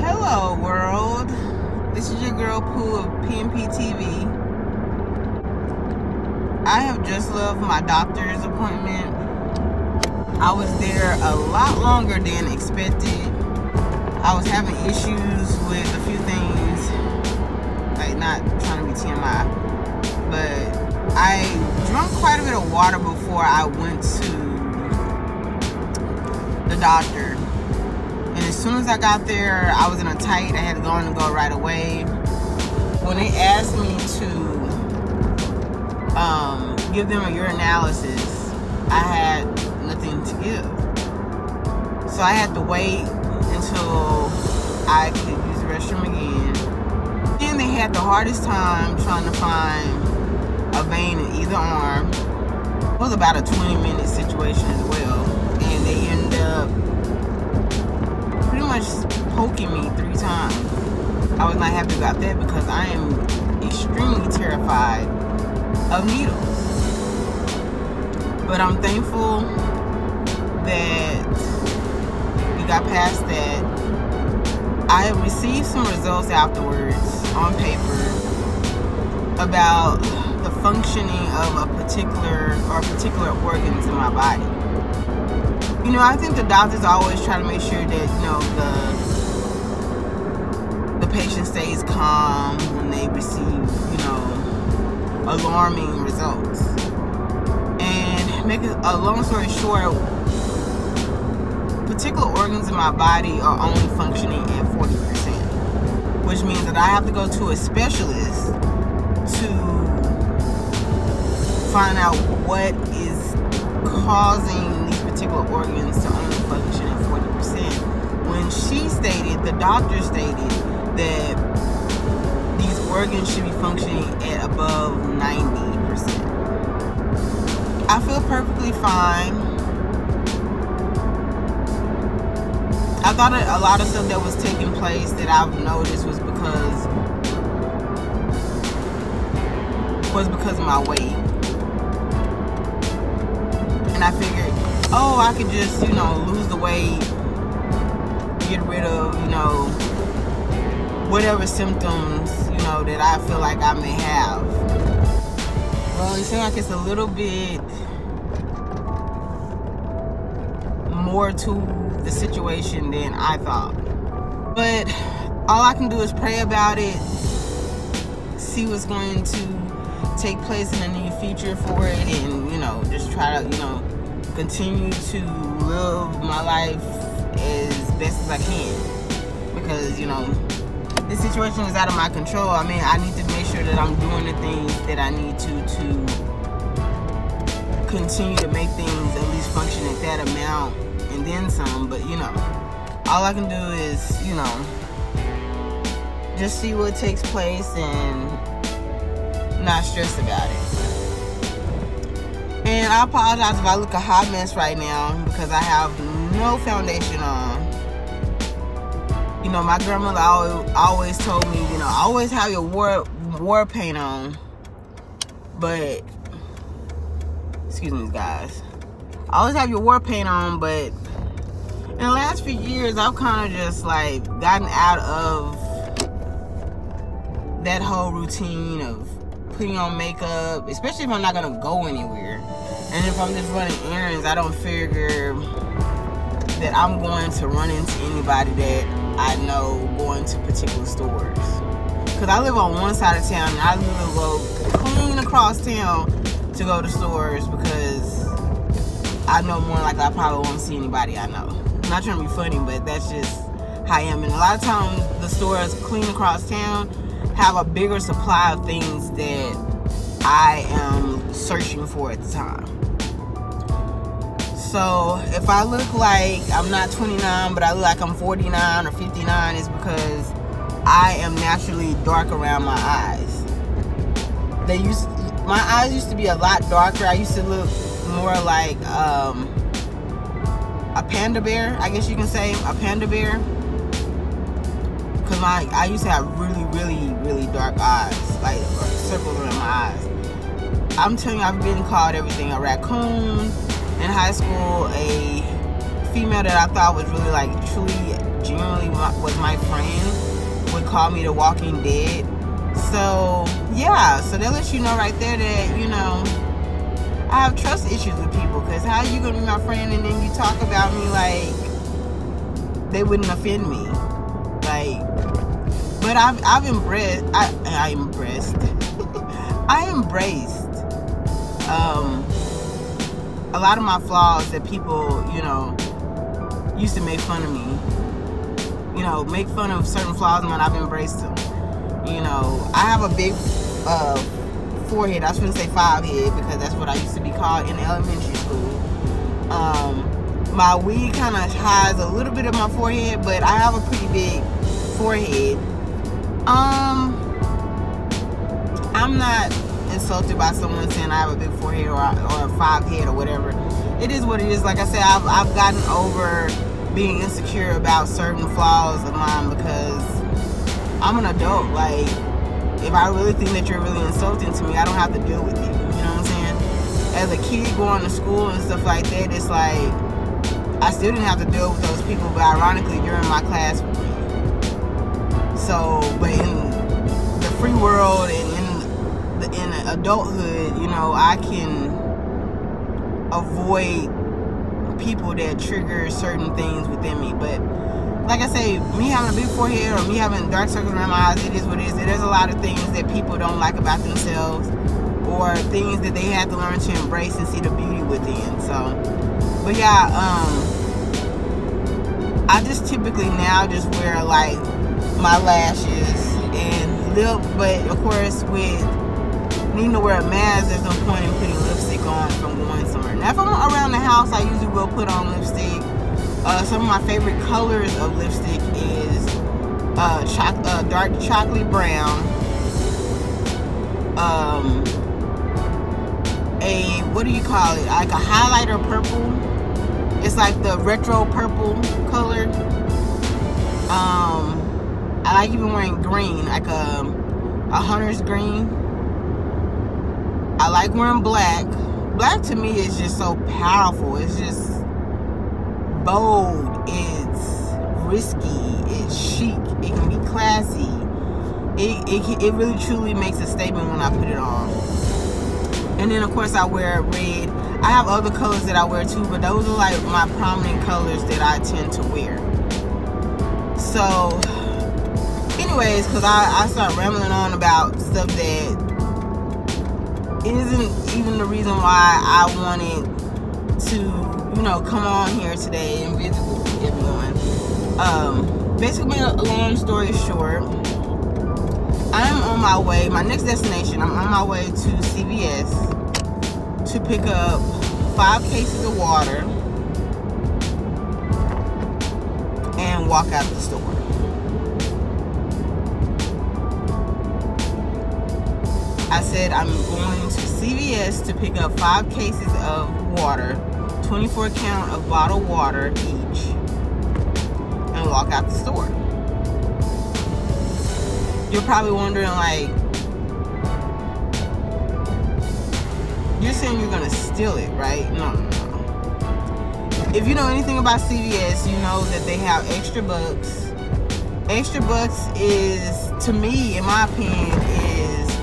Hello world, this is your girl Pooh of P&P TV. I have just left my doctor's appointment. I was there a lot longer than expected. I was having issues with a few things, like not trying to be TMI, but I drank quite a bit of water before I went to the doctor. And as soon as I got there, I was in a tight. I had to go in and go right away. When they asked me to give them a urinalysis, I had nothing to give. So I had to wait until I could use the restroom again. Then they had the hardest time trying to find a vein in either arm. It was about a 20-minute situation as well. And they ended up pretty much poking me 3 times. I was not happy about that because I am extremely terrified of needles. But I'm thankful that we got past that. I have received some results afterwards on paper about the functioning of a particular organs in my body. You know, I think the doctors always try to make sure that, you know, the patient stays calm when they receive, you know, alarming results. And make a long story short, particular organs in my body are only functioning at 40%, which means that I have to go to a specialist to find out what is causing particular organs to only function at 40%. When the doctor stated that these organs should be functioning at above 90%. I feel perfectly fine. I thought that a lot of stuff that was taking place that I've noticed was because of my weight. And I figured, oh, I could just, you know, lose the weight, get rid of, you know, whatever symptoms, you know, that I feel like I may have. Well, it seems like it's a little bit more to the situation than I thought. But all I can do is pray about it, see what's going to take place in the near future for it, and, you know, just try to, you know, continue to live my life as best as I can, because, you know, this situation is out of my control. I mean, I need to make sure that I'm doing the things that I need to continue to make things at least function at that amount and then some. But, you know, all I can do is, you know, just see what takes place and not stress about it. And I apologize if I look a hot mess right now because I have no foundation on. You know, my grandmother always told me, you know, always have your war paint on. But, excuse me guys, always have your war paint on, but in the last few years, I've kind of just like gotten out of that whole routine of putting on makeup, especially if I'm not gonna go anywhere. And if I'm just running errands, I don't figure that I'm going to run into anybody that I know going to particular stores. Because I live on one side of town and I literally go clean across town to go to stores because I know more like I probably won't see anybody I know. I'm not trying to be funny, but that's just how I am. And a lot of times the stores clean across town have a bigger supply of things that I am searching for at the time. So if I look like I'm not 29, but I look like I'm 49 or 59, it's because I am naturally dark around my eyes. My eyes used to be a lot darker. I used to look more like a panda bear, I guess you can say, a panda bear. Because I used to have really, really, really dark eyes, like circles around my eyes. I'm telling you, I've been called everything. A raccoon in high school, a female that I thought was really like truly genuinely was my friend call me the Walking Dead. So yeah, so that lets you know right there that, you know, I have trust issues with people, because how are you gonna be my friend and then you talk about me like they wouldn't offend me? Like, but I've embraced, I embraced I embraced a lot of my flaws that people, you know, used to make fun of me, you know, make fun of certain flaws of mine. I've embraced them. You know, I have a big forehead. I was going to say 5-head, because that's what I used to be called in elementary school. My wig kind of hides a little bit of my forehead, but I have a pretty big forehead. I'm not insulted by someone saying I have a big forehead or a 5-head or whatever. It is what it is. Like I said, I've gotten over being insecure about certain flaws of mine, because I'm an adult. Like, if I really think that you're really insulting to me, I don't have to deal with you. You know what I'm saying? As a kid going to school and stuff like that, it's like I still didn't have to deal with those people, but ironically, you're in my class with me. So, but in the free world and in adulthood, you know, I can avoid people that trigger certain things within me. But like I say, me having a big forehead or me having dark circles around my eyes, it is what it is. There's a lot of things that people don't like about themselves, or things that they have to learn to embrace and see the beauty within. So, but yeah, I just typically now just wear like my lashes and lip, but of course with needing to wear a mask, there's no point in putting lipstick on if I'm going somewhere. Now if I'm around the house, I usually will put on lipstick. Some of my favorite colors of lipstick is dark chocolate brown, what do you call it? Like a highlighter purple. It's like the retro purple color. I like even wearing green, like a hunter's green. I like wearing black. Black to me is just so powerful. It's just bold. It's risky. It's chic. It can be classy. It really truly makes a statement when I put it on. And then of course I wear red. I have other colors that I wear too, but those are like my prominent colors that I tend to wear. So anyways, because I start rambling on about stuff that isn't even the reason why I wanted to, you know, come on here today and visit with everyone. Basically, a long story short, I am on my way, my next destination, I'm on my way to CVS to pick up 5 cases of water and walk out the store. I said I'm going to CVS to pick up 5 cases of water, 24 count of bottled water each, and walk out the store. You're probably wondering, like, you're saying you're gonna steal it, right? No. If you know anything about CVS, you know that they have Extrabucks. Extrabucks is, to me, in my opinion, is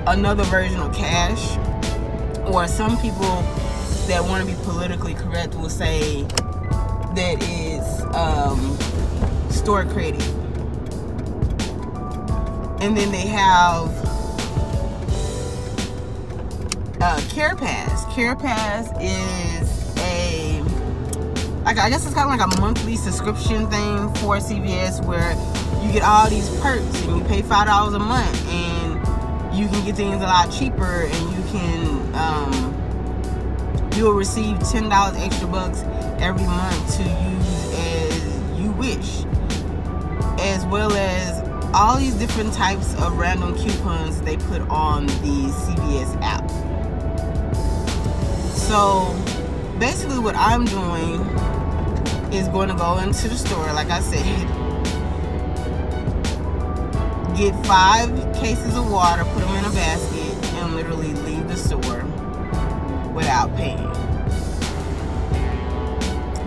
another version of cash. Or some people that want to be politically correct will say that it's store credit. And then they have Carepass. Carepass is I guess it's kind of like a monthly subscription thing for CVS, where you get all these perks and you pay $5 a month and you can get things a lot cheaper, and you can you'll receive $10 extra bucks every month to use as you wish, as well as all these different types of random coupons they put on the CVS app. So basically what I'm doing is going to go into the store, like I said, get 5 cases of water, put them in a basket, and literally leave the store without paying.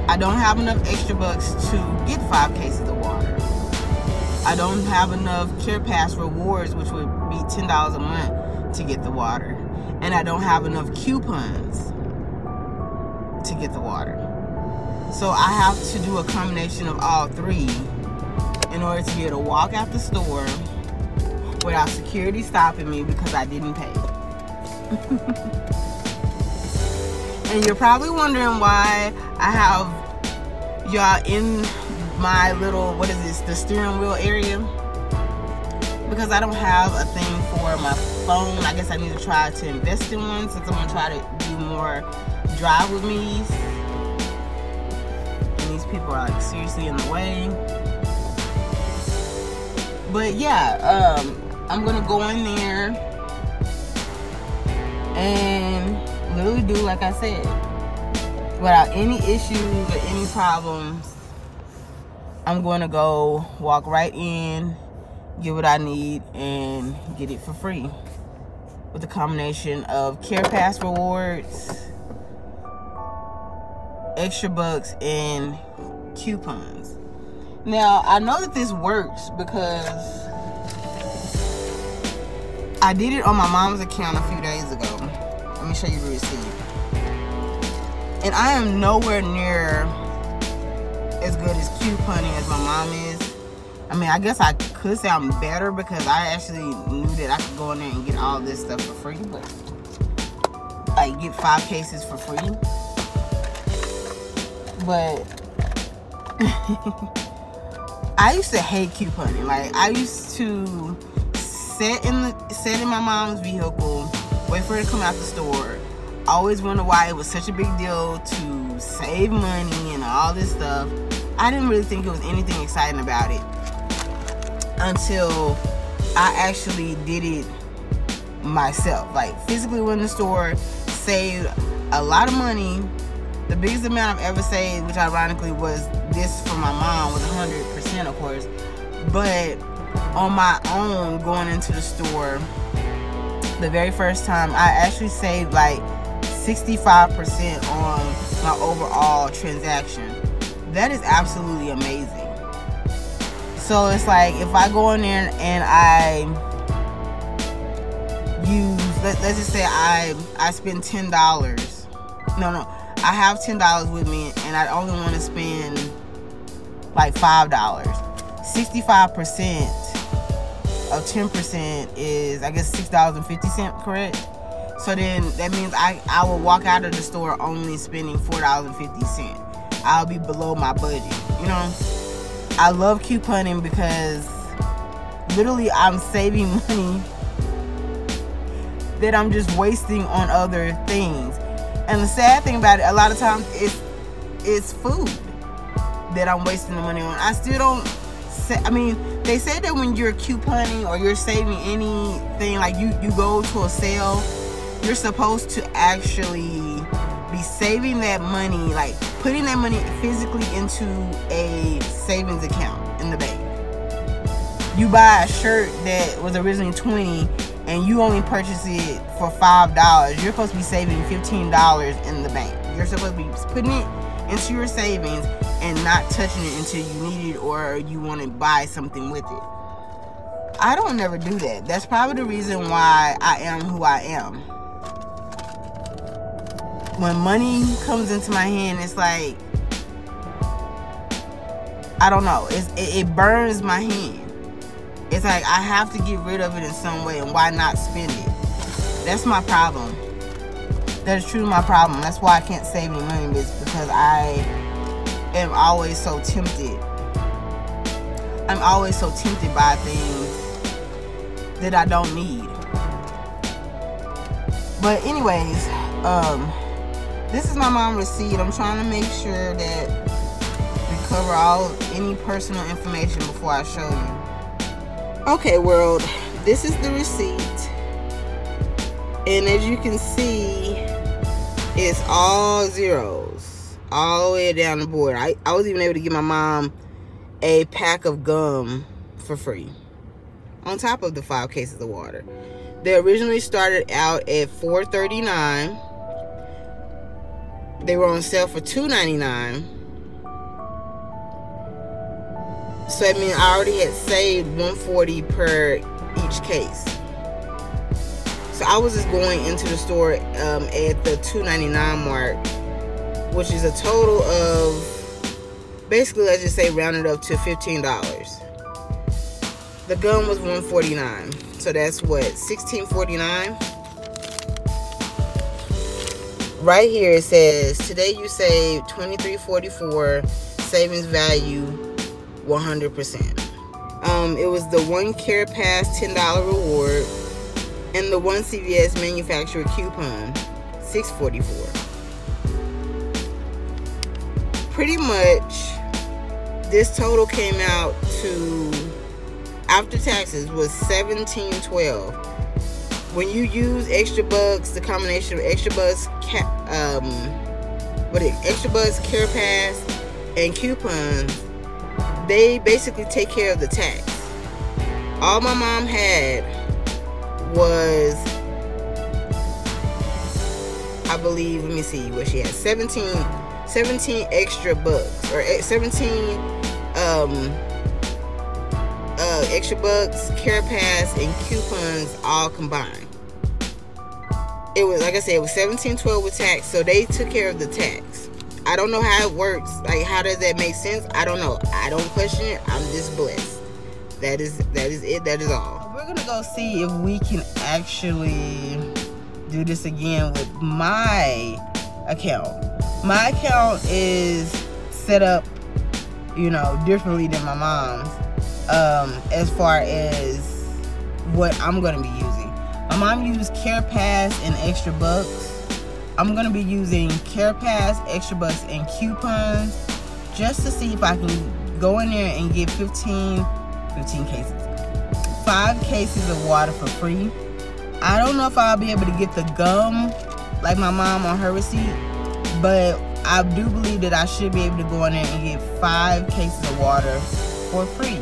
I don't have enough extra bucks to get 5 cases of water. I don't have enough Carepass rewards, which would be $10 a month to get the water. And I don't have enough coupons to get the water. So I have to do a combination of all three in order to be able to walk out the store without security stopping me because I didn't pay. And you're probably wondering why I have y'all in my little, what is this, the steering wheel area? Because I don't have a thing for my phone. I guess I need to try to invest in one since I'm going to try to do more drive with me's. And these people are like seriously in the way. But yeah, I'm going to go in there and literally do like I said. Without any issues or any problems, I'm going to go walk right in, get what I need, and get it for free with a combination of Carepass rewards, Extrabucks, and coupons. Now, I know that this works because I did it on my mom's account a few days ago. Let me show you the receipt. And I am nowhere near as good as couponing as my mom is. I mean, I guess I could say I'm better because I actually knew that I could go in there and get all this stuff for free. But, like, get 5 cases for free. But I used to hate couponing. Like, I used to sit in my mom's vehicle, wait for her to come out the store. Always wonder why it was such a big deal to save money and all this stuff. I didn't really think it was anything exciting about it until I actually did it myself. Like, physically went in the store, saved a lot of money. The biggest amount I've ever saved, which ironically was this for my mom, was 100%, of course. But on my own, going into the store, the very first time, I actually saved like 65% on my overall transaction. That is absolutely amazing. So it's like, if I go in there and I use, let's just say I spend $10. No, I have $10 with me and I only want to spend like $5. 65% of 10% is, I guess, $6.50, correct? So then that means I will walk out of the store only spending $4.50. I'll be below my budget, you know? I love couponing because literally I'm saving money that I'm just wasting on other things. And the sad thing about it, a lot of times it's food that I'm wasting the money on. I still don't say, I mean, they say that when you're couponing or you're saving anything, like you go to a sale, you're supposed to actually be saving that money, like putting that money physically into a savings account in the bank. You buy a shirt that was originally $20 and you only purchase it for $5, you're supposed to be saving $15 in the bank. You're supposed to be putting it into your savings and not touching it until you need it or you want to buy something with it. I don't never do that. That's probably the reason why I am who I am. When money comes into my hand, it's like, I don't know, it burns my hand. It's like I have to get rid of it in some way, and why not spend it? That's my problem. That is truly my problem. That's why I can't save any money, because I am always so tempted. I'm always so tempted by things that I don't need. But anyways, this is my mom receipt. I'm trying to make sure that we cover any personal information before I show you. Okay, world, this is the receipt. And as you can see, it's all zeros all the way down the board. I was even able to give my mom a pack of gum for free on top of the 5 cases of water. They originally started out at $4.39. They were on sale for $2.99. So I mean, I already had saved $140 per each case. So I was just going into the store at the $2.99 mark, which is a total of, basically, let's just say rounded up to $15. The gum was $149, so that's what, $16.49. Right here it says today you save $23.44, savings value 100%. It was the one Carepass $10 reward and the one CVS manufacturer coupon $6.44. Pretty much this total came out to, after taxes, was $17.12. When you use Extrabucks, the combination of Extrabucks, Extrabucks, Carepass, and coupons, they basically take care of the tax. All my mom had was, I believe, let me see what she had, 17 Extrabucks, or 17 Extrabucks, Carepass, and coupons all combined. It was, like I said, it was $17.12 with tax, so they took care of the tax. I don't know how it works. Like, how does that make sense? I don't know. I don't question it. I'm just blessed. That is it. That is all. We're gonna go see if we can actually do this again with my account. My account is set up, you know, differently than my mom's. As far as what I'm gonna be using. My mom used Carepass and Extrabucks. I'm gonna be using Carepass, Extrabucks, and coupons just to see if I can go in there and get 5 cases of water for free. I don't know if I'll be able to get the gum like my mom on her receipt, but I do believe that I should be able to go in there and get 5 cases of water for free.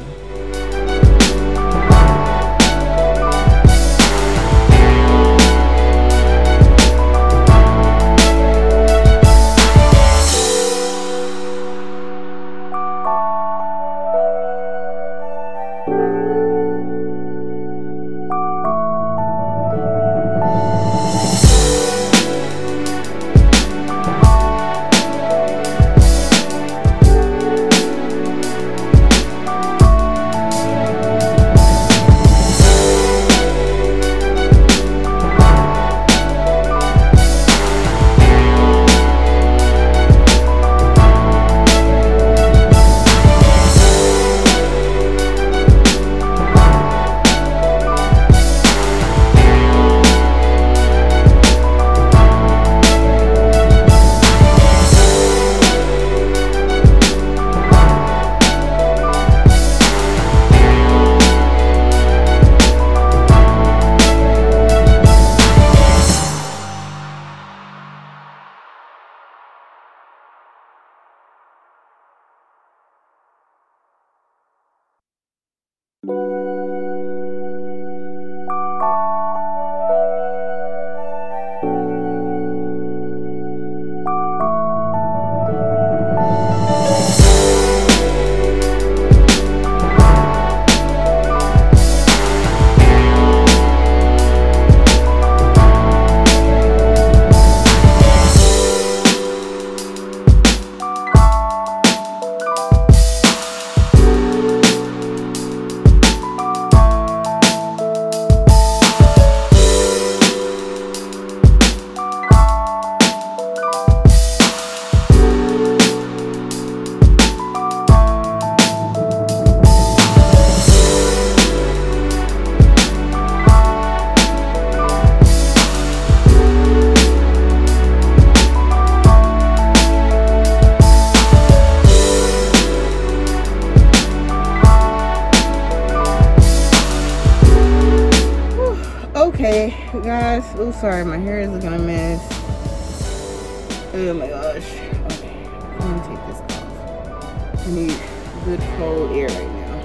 Okay, guys. Oh, sorry, my hair is looking a mess. Oh my gosh. Okay, let me take this off. I need good cold air right now.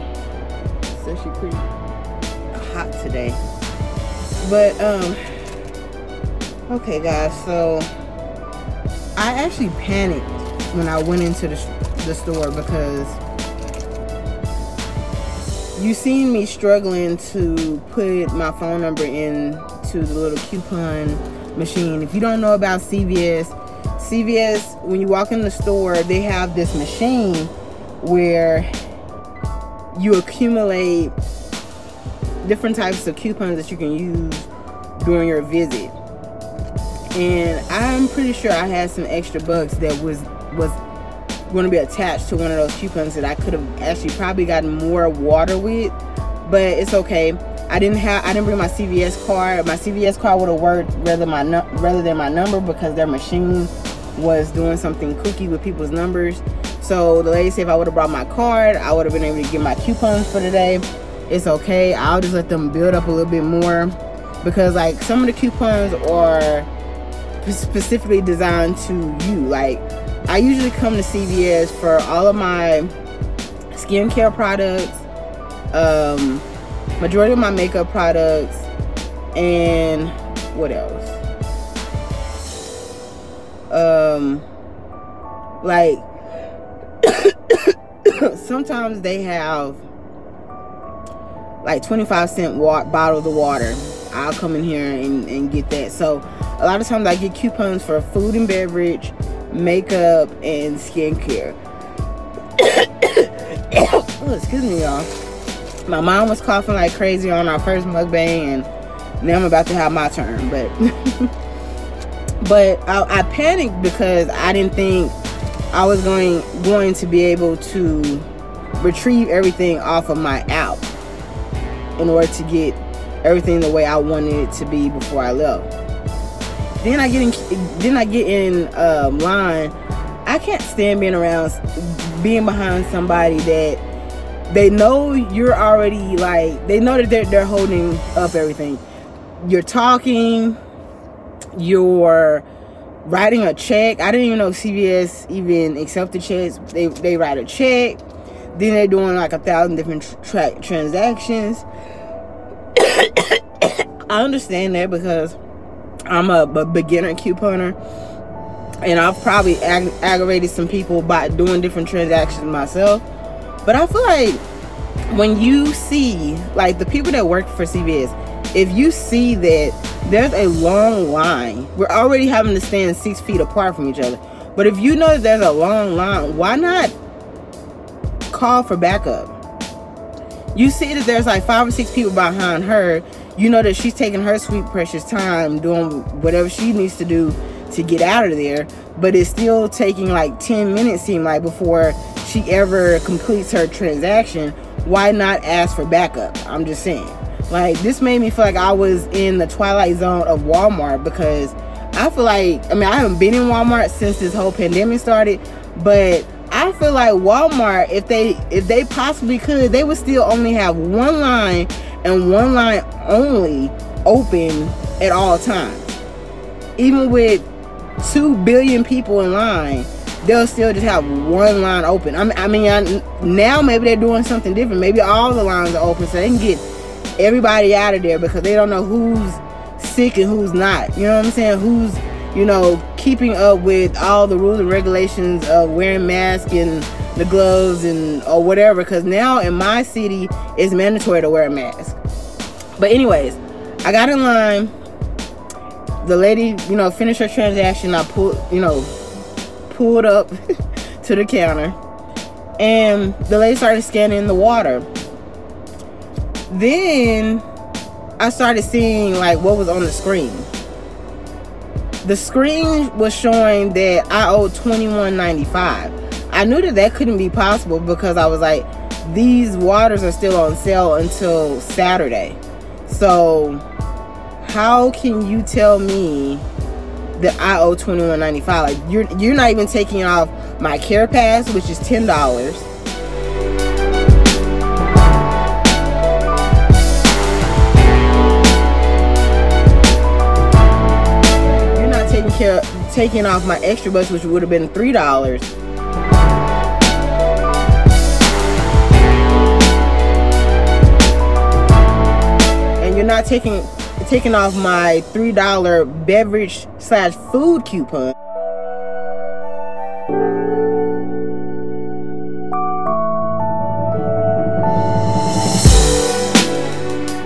It's actually pretty hot today. But okay, guys. So I actually panicked when I went into the store because you seen me struggling to put my phone number into the little coupon machine. If you don't know about CVS, when you walk in the store, they have this machine where you accumulate different types of coupons that you can use during your visit. And I'm pretty sure I had some Extrabucks that was going to be attached to one of those coupons that I could have actually probably gotten more water with, but it's okay. I didn't bring my CVS card. My CVS card would have worked rather than my number, because their machine was doing something kooky with people's numbers. So the lady said if I would have brought my card, I would have been able to get my coupons for the day. It's okay. I'll just let them build up a little bit more, because like some of the coupons are specifically designed to you. Like, I usually come to CVS for all of my skincare products, majority of my makeup products, and what else? Like sometimes they have like 25-cent bottles of water. I'll come in here and get that. So a lot of times I get coupons for food and beverage, makeup, and skincare. Oh, excuse me, y'all. My mom was coughing like crazy on our first mukbang, and now I'm about to have my turn. But I panicked because I didn't think I was going to be able to retrieve everything off of my app in order to get everything the way I wanted it to be before I left. Then I get in line. I can't stand being behind somebody that they know you're already, like, they know that they're holding up everything. You're talking, you're writing a check. I didn't even know CVS even accepted checks. They write a check, then they're doing like 1,000 different transactions. I understand that because I'm a beginner couponer, and I've probably aggravated some people by doing different transactions myself. But I feel like when you see, like, the people that work for CVS, if you see that there's a long line, we're already having to stand 6 feet apart from each other. But if you know that there's a long line, why not call for backup? You see that there's like 5 or 6 people behind her. You know that she's taking her sweet precious time doing whatever she needs to do to get out of there, but it's still taking like 10 minutes, seem like, before she ever completes her transaction. Why not ask for backup? I'm just saying. Like, this made me feel like I was in the twilight zone of Walmart, because I feel like, I mean, I haven't been in Walmart since this whole pandemic started, but I feel like Walmart, if they possibly could, they would still only have one line, and one line only, open at all times. Even with 2 billion people in line, they'll still just have one line open. I mean, now maybe they're doing something different. Maybe all the lines are open so they can get everybody out of there, because they don't know who's sick and who's not. You know what I'm saying? Who's, you know, keeping up with all the rules and regulations of wearing masks and the gloves and or whatever, because now in my city it's mandatory to wear a mask. But anyways, I got in line. The lady, you know, finished her transaction. I pulled up to the counter, and the lady started scanning the water. Then I started seeing like what was on the screen. The screen was showing that I owed $21.95. I knew that couldn't be possible, because I was like, these waters are still on sale until Saturday. So how can you tell me that I owe $21.95? Like, you're not even taking off my Carepass, which is $10. You're not taking off my Extrabucks, which would have been $3. And you're not taking off my $3 beverage/food coupon.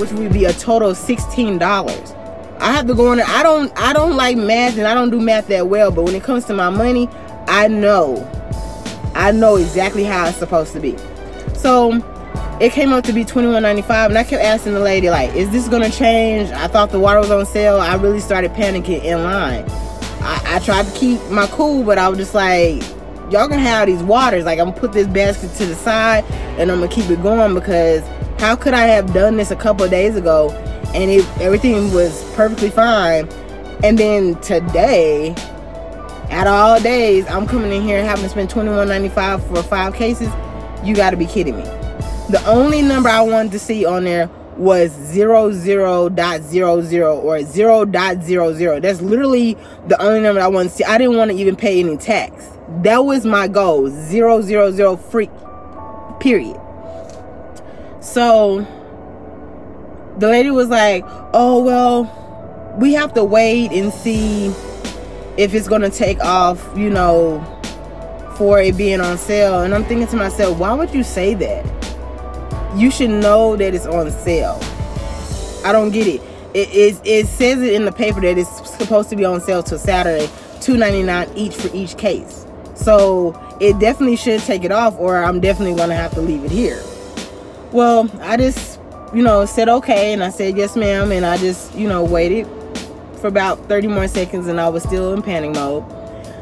which would be a total of $16. I have to go in there. I don't like math, and I don't do math that well, but when it comes to my money, I know exactly how it's supposed to be. So it came up to be $21.95, and I kept asking the lady, like, is this gonna change? I thought the water was on sale. I really started panicking in line. I tried to keep my cool, but I was just like, y'all gonna have these waters. Like, I'm gonna put this basket to the side, and I'm gonna keep it going, because how could I have done this a couple of days ago and everything was perfectly fine, and then today, out of all days, I'm coming in here having to spend $21.95 for 5 cases? You got to be kidding me. The only number I wanted to see on there was 00.00 or 0.00. That's literally the only number I wanted to see. I didn't want to even pay any tax. That was my goal. 0.00 free, period. So the lady was like, oh, well, we have to wait and see if it's going to take off, you know, for it being on sale. And I'm thinking to myself, why would you say that? You should know that it's on sale. I don't get it. It says it in the paper that it's supposed to be on sale till Saturday, $2.99 each for each case. So it definitely should take it off, or I'm definitely going to have to leave it here. Well, I just, you know, said okay, and I said yes ma'am, and I just, you know, waited for about 30 more seconds, and I was still in panic mode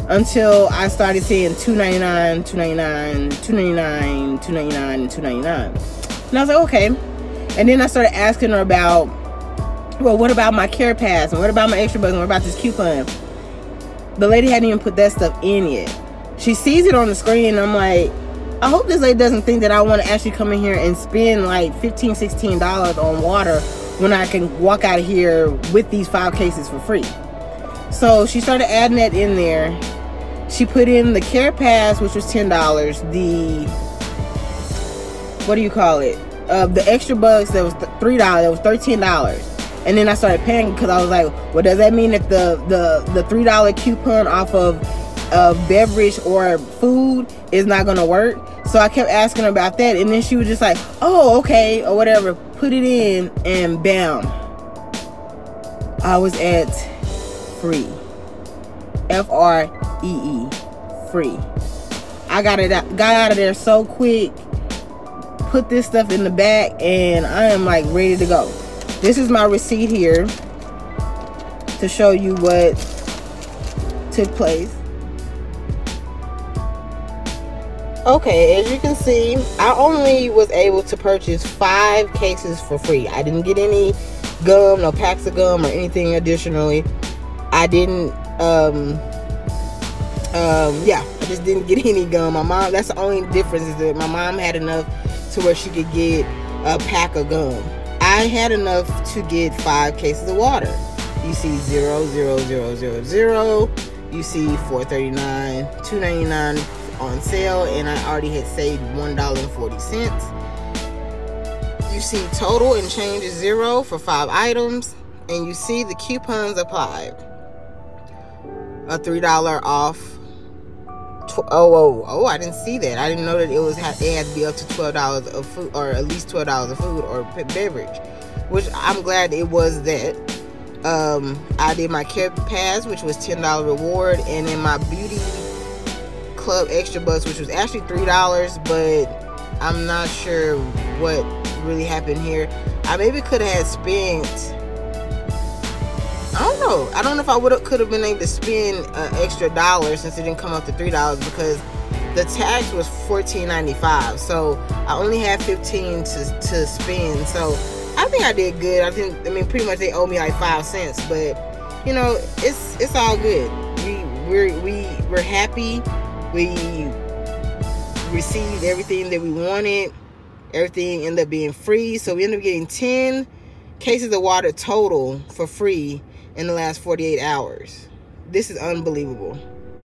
until I started seeing $2.99, $2.99, $2.99, $2.99, and $2.99. And I was like, okay. And then I started asking her about, well, what about my Carepass, and what about my Extrabucks, and what about this coupon? The lady hadn't even put that stuff in yet. She sees it on the screen, and I'm like, I hope this lady doesn't think that I want to actually come in here and spend like $15, $16 on water when I can walk out of here with these 5 cases for free. So she started adding that in there. She put in the Carepass, which was $10. The, what do you call it? The Extrabucks, that was $3. That was $13. And then I started paying, because I was like, well, does that mean that the $3 coupon off of beverage or food is not gonna work? So I kept asking her about that, and then she was just like, oh, okay, or whatever. Put it in, and bam, I was at free. F-R-E-E, free. I got out of there so quick, put this stuff in the back, and I am like ready to go. This is my receipt here to show you what took place. Okay, as you can see, I only was able to purchase 5 cases for free. I didn't get any gum, no packs of gum or anything additionally. I didn't, yeah, I just didn't get any gum. My mom, that's the only difference, is that my mom had enough to where she could get a pack of gum. I had enough to get 5 cases of water. You see 0.0000. You see $4.39, $2.99 on sale, and I already had saved $1.40. You see total and change is 0 for 5 items, and you see the coupons applied. A $3 off. Oh, I didn't see that. I didn't know that it had to be up to $12 of food, or at least $12 of food or beverage, which I'm glad it was that. I did my Carepass, which was $10 reward, and then my beauty club Extrabucks, which was actually $3, but I'm not sure what really happened here. I maybe could have spent, I don't know if I could have been able to spend an extra $1 since it didn't come up to $3, because the tax was $14.95, so I only had $15 to spend. So I think I did good. I mean, pretty much they owe me like 5 cents, but you know, it's all good. We're happy. We received everything that we wanted. Everything ended up being free, so we ended up getting 10 cases of water total for free in the last 48 hours. This is unbelievable.